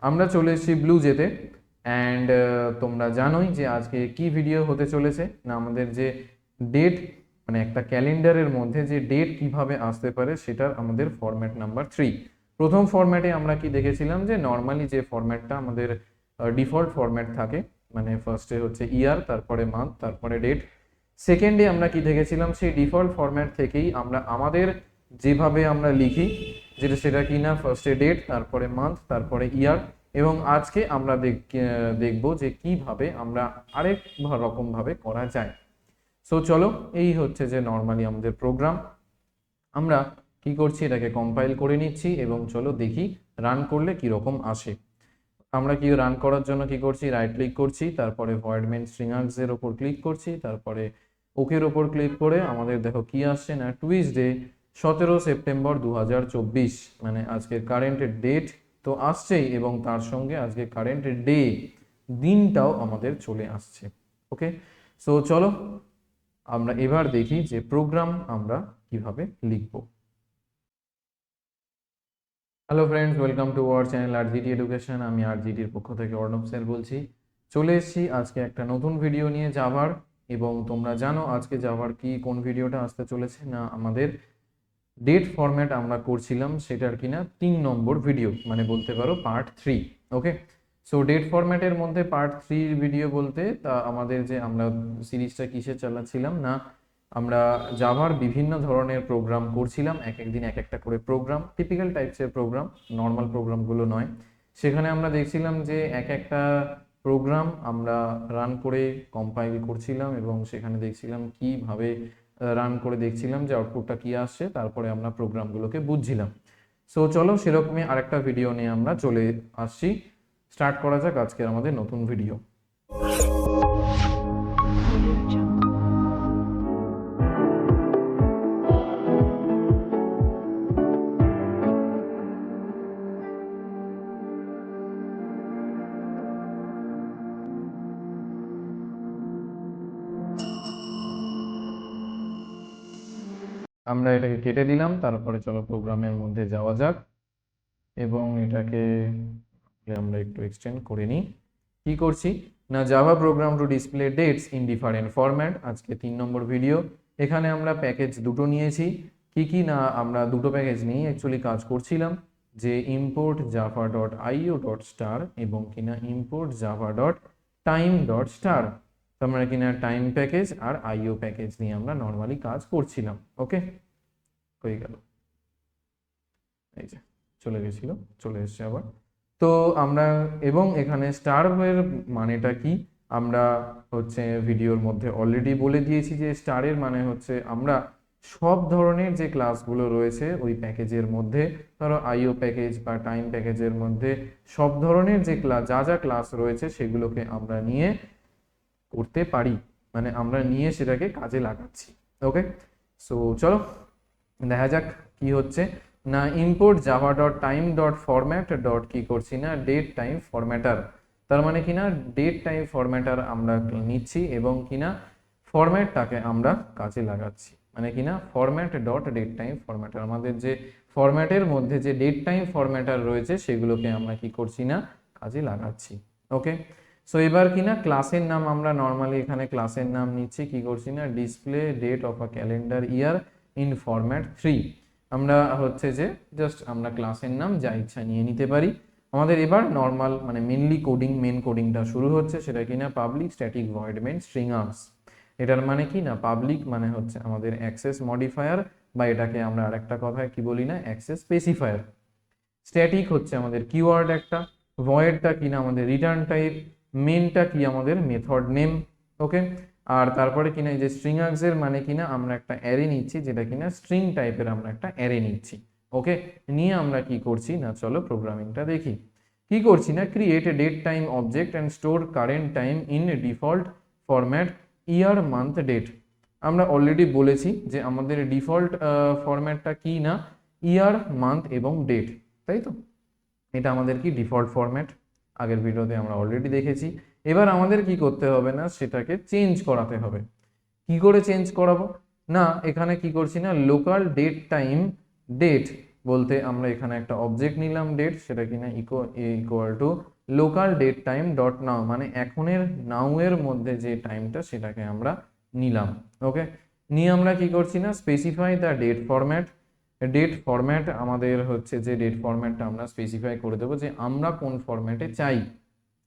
আমরা চলে এসেছি ব্লু জেতে অ্যান্ড তোমরা জানোই যে আজকে কি ভিডিও হতে চলেছে না আমাদের যে ডেট মানে একটা ক্যালেন্ডারের মধ্যে যে ডেট কিভাবে আসতে পারে সেটার আমাদের ফরম্যাট নাম্বার 3। প্রথম ফরম্যাটে আমরা কি দেখেছিলাম যে নর্মালি যে ফরম্যাটটা আমাদের ডিফল্ট ফরম্যাট থাকে, মানে ফার্স্টে হচ্ছে ইয়ার, তারপরে মান্থ, তারপরে ডেট। সেকেন্ডে আমরা কি দেখেছিলাম সেই ডিফল্ট ফরম্যাট থেকেই আমরা আমাদের যেভাবে আমরা লিখি সেটা কি না ফার্স্টে ডেট, তারপরে মান্থ, তারপরে ইয়ার। এবং আজকে আমরা দেখব যে কিভাবে আমরা আরেক রকম ভাবে করা যায়। সো চলো, এই হচ্ছে যে নর্মালি আমাদের প্রোগ্রাম। আমরা কি করছি, এটাকে কম্পাইল করে নিচ্ছি এবং চলো দেখি রান করলে কি রকম আসে। আমরা কি রান করার জন্য কি করছি, রাইট ক্লিক করছি, তারপরে ভয়েড মেইন স্ট্রিংস এর উপর ক্লিক করছি, তারপরে ওকের ওপর ক্লিক করে আমাদের দেখো কি আসছে না টুইসডে 17 সেপ্টেম্বর 2024, মানে আজকের কারেন্ট ডেট তো আসছেই এবং তার সঙ্গে আজকে কারেন্ট ডে দিনটাও আমাদের চলে আসছে। ওকে, সো চলো আমরা এবার দেখি যে প্রোগ্রাম আমরা কিভাবে লিখব। Hello friends, welcome to our channel RGT education. আমি আরজিটির পক্ষ থেকে অর্ণব স্যার বলছি। চলে এসেছি আজকে একটা নতুন ভিডিও নিয়ে জাভার, এবং তোমরা জানো আজকে জাভার কি কোন ভিডিওটা আসতে চলেছে না আমাদের ডেট ফরম্যাট আমরা করছিলাম সেটার কিনা 3 নম্বর ভিডিও, মানে বলতে পারো পার্ট 3। ওকে, সো ডেট ফরম্যাটের মধ্যে পার্ট 3 ভিডিও বলতে তা আমাদের যে আমরা সিরিজটা কিসে চালাচ্ছিলাম না আমরা জাভার বিভিন্ন ধরনের প্রোগ্রাম করছিলাম, এক একদিন এক একটা করে প্রোগ্রাম, টিপিক্যাল টাইপসের প্রোগ্রাম, নর্মাল প্রোগ্রামগুলো নয়। সেখানে আমরা দেখছিলাম যে এক একটা প্রোগ্রাম আমরা রান করে কম্পাইল করছিলাম এবং সেখানে দেখছিলাম কিভাবে রান করে দেখছিলাম যে আউটপুটটা কি আসছে, তারপরে আমরা প্রোগ্রামগুলোকে বুঝছিলাম। সো চলো সেরকমই আরেকটা ভিডিও নিয়ে আমরা চলে আসছি। স্টার্ট করা যাক আজকের আমাদের নতুন ভিডিও। আমরা এটাকে কেটে দিলাম, তারপরে চলো প্রোগ্রামের মধ্যে যাওয়া যাক এবং এটাকে আমরা একটু এক্সটেন্ড করে নিই। কি করছি না Java program to display dates in different format, আজকে 3 নম্বর ভিডিও। এখানে আমরা প্যাকেজ দুটো নিয়েছি। কি কি না আমরা দুটো প্যাকেজ নিয়ে অ্যাকচুয়ালি কাজ করছিলাম, যে ইম্পোর্ট জাভা ডট আইও ডট স্টার এবং কিনা import Java dot time dot star. আমরা কিনা টাইম প্যাকেজ আর আইও প্যাকেজ নিয়ে আমরা নর্মালি কাজ করছিলাম। ওকে, হয়ে গেল, এই যে চলে গেছিল, চলে এসছে আবার। তো আমরা এবং এখানে স্টার এর মানেটা কি আমরা হচ্ছে ভিডিওর মধ্যে অলরেডি বলে দিয়েছি যে স্টারের মানে হচ্ছে আমরা সব ধরনের যে ক্লাসগুলো রয়েছে ওই প্যাকেজের মধ্যে, ধরো আইও প্যাকেজ বা টাইম প্যাকেজের মধ্যে সব ধরনের যে ক্লাস যা যা ক্লাস রয়েছে সেগুলোকে আমরা নিয়ে করতে পারি, মানে আমরা নিয়ে সেটাকে কাজে লাগাচ্ছি। ওকে, সো চলো দেখা যাক কি হচ্ছে না import Java dot time dot format dot কি করছি না ডেট টাইম ফরম্যাটার। তার মানে কিনা ডেট টাইম ফরম্যাটার আমরা নিচ্ছি এবং কিনা ফরম্যাটটাকে আমরা কাজে লাগাচ্ছি, মানে কিনা ফরম্যাট ডট ডেট টাইম ফরম্যাটার। আমাদের যে ফরম্যাটের মধ্যে যে ডেট টাইম ফরম্যাটার রয়েছে সেগুলোকে আমরা কি করছি না কাজে লাগাচ্ছি। ওকে, সো এবার কিনা ক্লাসের নাম আমরা নর্মালি এখানে ক্লাসের নাম নিচ্ছি, কি করছি না display date of a calendar year in format 3। আমরা হচ্ছে যে জাস্ট আমরা ক্লাসের নাম যা ইচ্ছা নিয়ে নিতে পারি। আমাদের এবার নর্মাল মানে মেনলি মেন কোডিংটা শুরু হচ্ছে, সেটা কিনা public static void main strings. এটার মানে কি না পাবলিক মানে হচ্ছে আমাদের অ্যাক্সেস মডিফায়ার, বা এটাকে আমরা আরেকটা কথায় কি বলি না অ্যাক্সেস স্পেসিফায়ার। স্ট্যাটিক হচ্ছে আমাদের কিওয়ার্ড একটা, ভয়েডটা কি না আমাদের রিটার্ন টাইপ, মেনটা কি আমাদের মেথড নেম। ওকে, আর তারপরে কিনা এই যে স্ট্রিংস এর মানে কিনা আমরা একটা অ্যারে নিচ্ছি, যেটা কিনা স্ট্রিং টাইপের আমরা একটা অ্যারে নিচ্ছি। ওকে, নিয়ে আমরা কি করছি না চলো প্রোগ্রামিংটা দেখি। কি করছি না create a date time object and store current time in default format year month date. আমরা অলরেডি বলেছি যে আমাদের ডিফল্ট ফরম্যাটটা কি না ইয়ার মান্থ এবং ডেট, তাই তো? এটা আমাদের কি ডিফল্ট ফরম্যাট, আগের ভিডিওতে আমরা অলরেডি দেখেছি। এবার আমাদের কি করতে হবে না সেটাকে চেঞ্জ করাতে হবে। কি করে চেঞ্জ করাবো না এখানে কি করছি না লোকাল ডেট টাইম ডেট বলতে আমরা এখানে একটা অবজেক্ট নিলাম ডেট, সেটা কিনা equal to local date time dot now, মানে এখনের নাও এর মধ্যে যে টাইমটা সেটাকে আমরা নিলাম। ওকে, নিয়ে আমরা কি করছি না, specify the date format. Date format আমাদের হচ্ছে যে ডেট ফরম্যাটটা আমরা স্পেসিফাই করে দেবো যে আমরা কোন ফরম্যাটে চাই।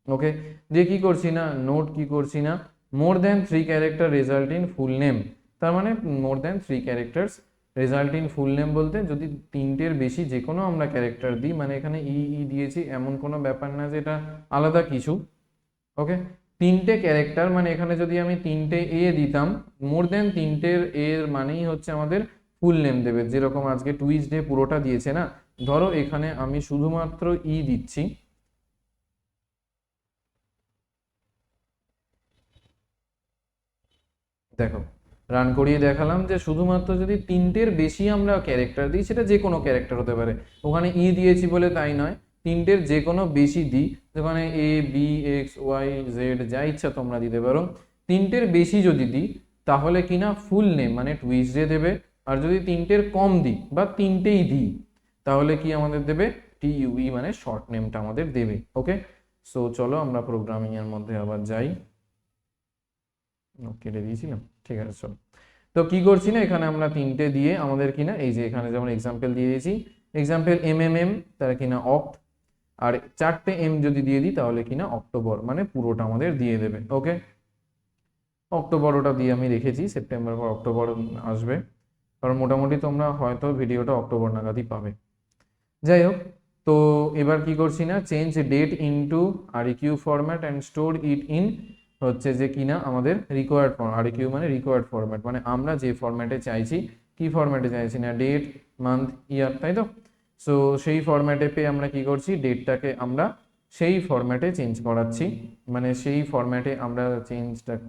ওকে, দিয়ে কি করছি না, নোট কি করছি না, more than 3 character result in full name. তার মানে more than 3 characters result in full name বলতে যদি 3টের বেশি যে কোনো আমরা ক্যারেক্টার দিই, মানে এখানে ই দিয়েছি এমন কোনো ব্যাপার না যে এটা আলাদা কিছু। ওকে, 3টে ক্যারেক্টার মানে এখানে যদি আমি 3টে এ দিতাম, মোর দ্যান 3টের এর মানেই হচ্ছে আমাদের ফুল নেম দেবে। যেরকম আজকে টুইসডে পুরোটা দিয়েছে না, ধরো এখানে আমি শুধুমাত্র ই দিচ্ছি, দেখো রান করিয়ে দেখালাম যে শুধুমাত্র যদি 3টের বেশি আমরা ক্যারেক্টার দিই, সেটা যে কোনো ক্যারেক্টার হতে পারে, ওখানে ই দিয়েছি বলে তাই নয়, 3টের যে কোনো বেশি দিই, যেখানে A B x Y Z যা ইচ্ছা তোমরা দিতে পারো, 3টের বেশি যদি দিই তাহলে কিনা ফুল নেম মানে টুইসডে দেবে। আর যদি 3টের কম দিই বা 3টেই দিই তাহলে কি আমাদের দেবে, টিইউই মানে শর্ট নেমটা আমাদের দেবে। ওকে, সো চলো আমরা প্রোগ্রামিং এর মধ্যে আবার যাই। কেটে দিয়েছিলাম, ঠিক আছে চলো। তো কি করছি না, এখানে আমরা 3টে দিয়ে আমাদের কিনা এই যে এখানে যেমন এক্সাম্পল দিয়ে দিয়েছি, এক্সাম্পল এম তার কিনা অক্ট, আর 4টে এম যদি দিয়ে দিই তাহলে কিনা অক্টোবর, মানে পুরোটা আমাদের দিয়ে দেবে। ওকে, অক্টোবর ওটা দিয়ে আমি রেখেছি, সেপ্টেম্বর পর অক্টোবর আসবে, কারণ মোটামুটি তোমরা হয়তো ভিডিওটা অক্টোবর নাগাদই পাবে। যাই হোক, তো এবার কি করছি না, change date into REQ format and store it in হচ্ছে যে কিনা আমাদের রিকোয়ার্ড ফর্ম। আরইকিউ মানে রিকোয়ার্ড ফরম্যাট, মানে আমরা যে ফরম্যাটে চাইছি, কি ফরম্যাটে চাইছি না, ডেট মান্থ ইয়ার, তাই তো। সো সেই ফরম্যাটে পেয়ে আমরা কি করছি, ডেটটাকে আমরা সেই ফরম্যাটে চেঞ্জ করাচ্ছি, মানে সেই ফরম্যাটে আমরা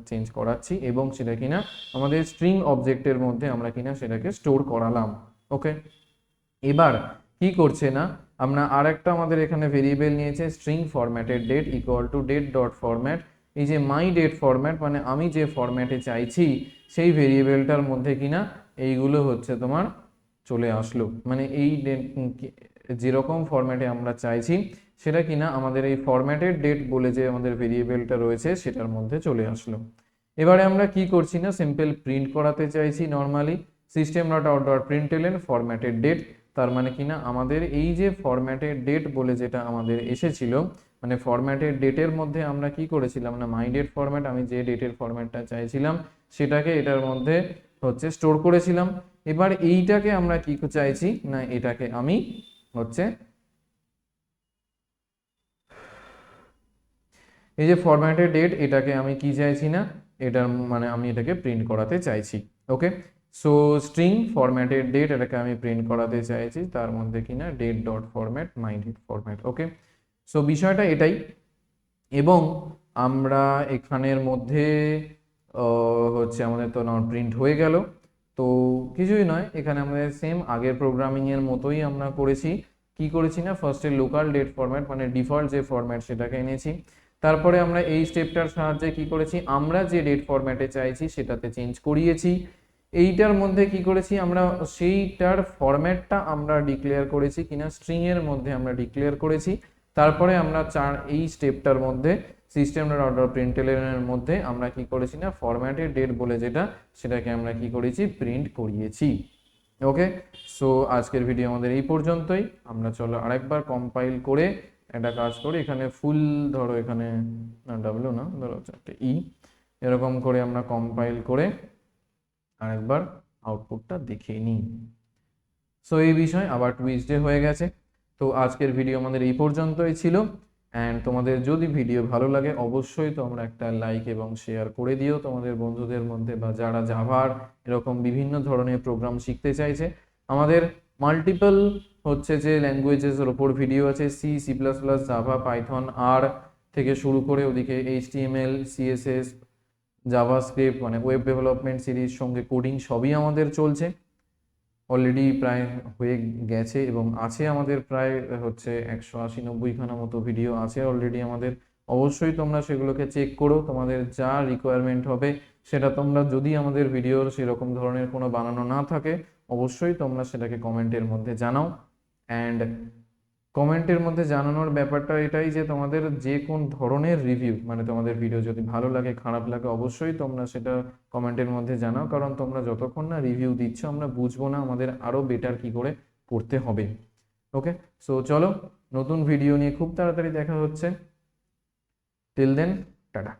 চেঞ্জ করাচ্ছি এবং সেটা কিনা আমাদের স্ট্রিং অবজেক্টের মধ্যে আমরা কিনা সেটাকে স্টোর করালাম। ওকে, এবার কি করছে না, আমরা আরেকটা আমাদের এখানে ভেরিয়েবল নিয়েছে স্ট্রিং ফরম্যাটের date equal to date dot format. এই যে মাই ডেট ফরম্যাট মানে আমি যে ফরম্যাটে চাইছি সেই ভেরিয়েবলটার মধ্যে কিনা এইগুলো হচ্ছে তোমার চলে আসলো, মানে এই যেরকম ফরম্যাটে আমরা চাইছি সেটা কিনা আমাদের এই ফরম্যাটের ডেট বলে যে আমাদের ভেরিয়েবলটা রয়েছে সেটার মধ্যে চলে আসলো। এবারে আমরা কি করছি না, সিম্পল প্রিন্ট করাতে চাইছি normally system dot out dot println formatted date. তার মানে কিনা আমাদের এই যে ফরম্যাটেড ডেট বলে যেটা আমাদের এসেছিল, মানে ফরম্যাটেড ডেটের মধ্যে আমরা কি করেছিলাম না, মাই ডেট ফরম্যাট, আমি যে ডেটের ফরম্যাটটা চাইছিলাম সেটাকে এটার মধ্যে হচ্ছে স্টোর করেছিলাম। এবার এইটাকে আমরা কি চাইছি না, এটাকে আমি হচ্ছে এই যে ফরম্যাটেড ডেট এটাকে আমি কি চাইছি না, এটার মানে আমি এটাকে প্রিন্ট করাতে চাইছি। ওকে, সো স্ট্রিং ফরম্যাটেড ডেট এটাকে আমি প্রিন্ট করাতে চাইছি, তার মধ্যে কিনা date dot format my date format. Okay, so বিষয়টা এটাই। এবং আমরা এখানের মধ্যে হচ্ছে আমাদের তো প্রিন্ট হয়ে গেল, তো কিছুই নয়, এখানে আমাদের সেম আগের প্রোগ্রামিং এর মতোই আমরা করেছি। কি করেছি না, ফার্স্টে লোকাল ডেট ফরম্যাট মানে ডিফল্ট যে ফরম্যাট সেটাকে এনেছি, তারপরে আমরা এই স্টেপটার সাহায্যে কি করেছি, আমরা যে ডেট ফরম্যাটে চাইছি সেটাতে চেঞ্জ করিয়েছি। এইটার মধ্যে কি করেছি আমরা, সেইটার ফরম্যাটটা আমরা ডিক্লেয়ার করেছি কিনা স্ট্রিং এর মধ্যে আমরা ডিক্লেয়ার করেছি। তারপরে আমরা এই স্টেপটার মধ্যে সিস্টেম ডট আউট ডট প্রিন্টএলএন এর মধ্যে আমরা কি করেছি না, ফরম্যাটের ডেট বলে যেটা সেটাকে আমরা কি করেছি, প্রিন্ট করিয়েছি। ওকে, সো আজকের ভিডিও আমাদের এই পর্যন্তই। আমরা চলো আরেকবার কম্পাইল করে একটা কাজ করি, এখানে ফুল ধরো, এখানে ডাব্লিউ না ধরো একটা ই, এরকম করে আমরা কম্পাইল করে আরেকবার আউটপুটটা দেখে নিই। সো এই বিষয় আবার টুইসডে হয়ে গেছে। তো আজকের ভিডিও আমাদের এই পর্যন্তই ছিল। অ্যান্ড তোমাদের যদি ভিডিও ভালো লাগে অবশ্যই তোমরা একটা লাইক এবং শেয়ার করে দিও তোমাদের বন্ধুদের মধ্যে, বা যারা জাভার এরকম বিভিন্ন ধরনের প্রোগ্রাম শিখতে চাইছে। আমাদের মাল্টিপল হচ্ছে যে ল্যাঙ্গুয়েজেসের ওপর ভিডিও আছে, C, C plus plus, Java, Python, আর থেকে শুরু করে ওদিকে HTML, CSS, জাভাস্ক্রিপ্ট মানে ওয়েব ডেভেলপমেন্ট সিরিজ সঙ্গে কোডিং সবই আমাদের চলছে, অলরেডি প্রায় হয়ে গেছে এবং আছে আমাদের প্রায় হচ্ছে 180-90খানা মতো ভিডিও আছে অলরেডি আমাদের। অবশ্যই তোমরা সেগুলোকে চেক করো, তোমাদের যা রিকোয়ারমেন্ট হবে সেটা তোমরা, যদি আমাদের ভিডিওর সেরকম ধরনের কোনো বানানো না থাকে অবশ্যই তোমরা সেটাকে কমেন্টের মধ্যে জানাও। অ্যান্ড কমেন্টের মধ্যে জানানোর ব্যাপারটা এটাই যে তোমাদের যে কোন ধরনের রিভিউ, মানে তোমাদের ভিডিও যদি ভালো লাগে খারাপ লাগে অবশ্যই তোমরা সেটা কমেন্টের মধ্যে জানাও, কারণ তোমরা যতক্ষণ না রিভিউ দিচ্ছ আমরা বুঝবো না আমাদের আরো বেটার কি করে করতে হবে। ওকে, সো চলো নতুন ভিডিও নিয়ে খুব তাড়াতাড়ি দেখা হচ্ছে। Till then, tata.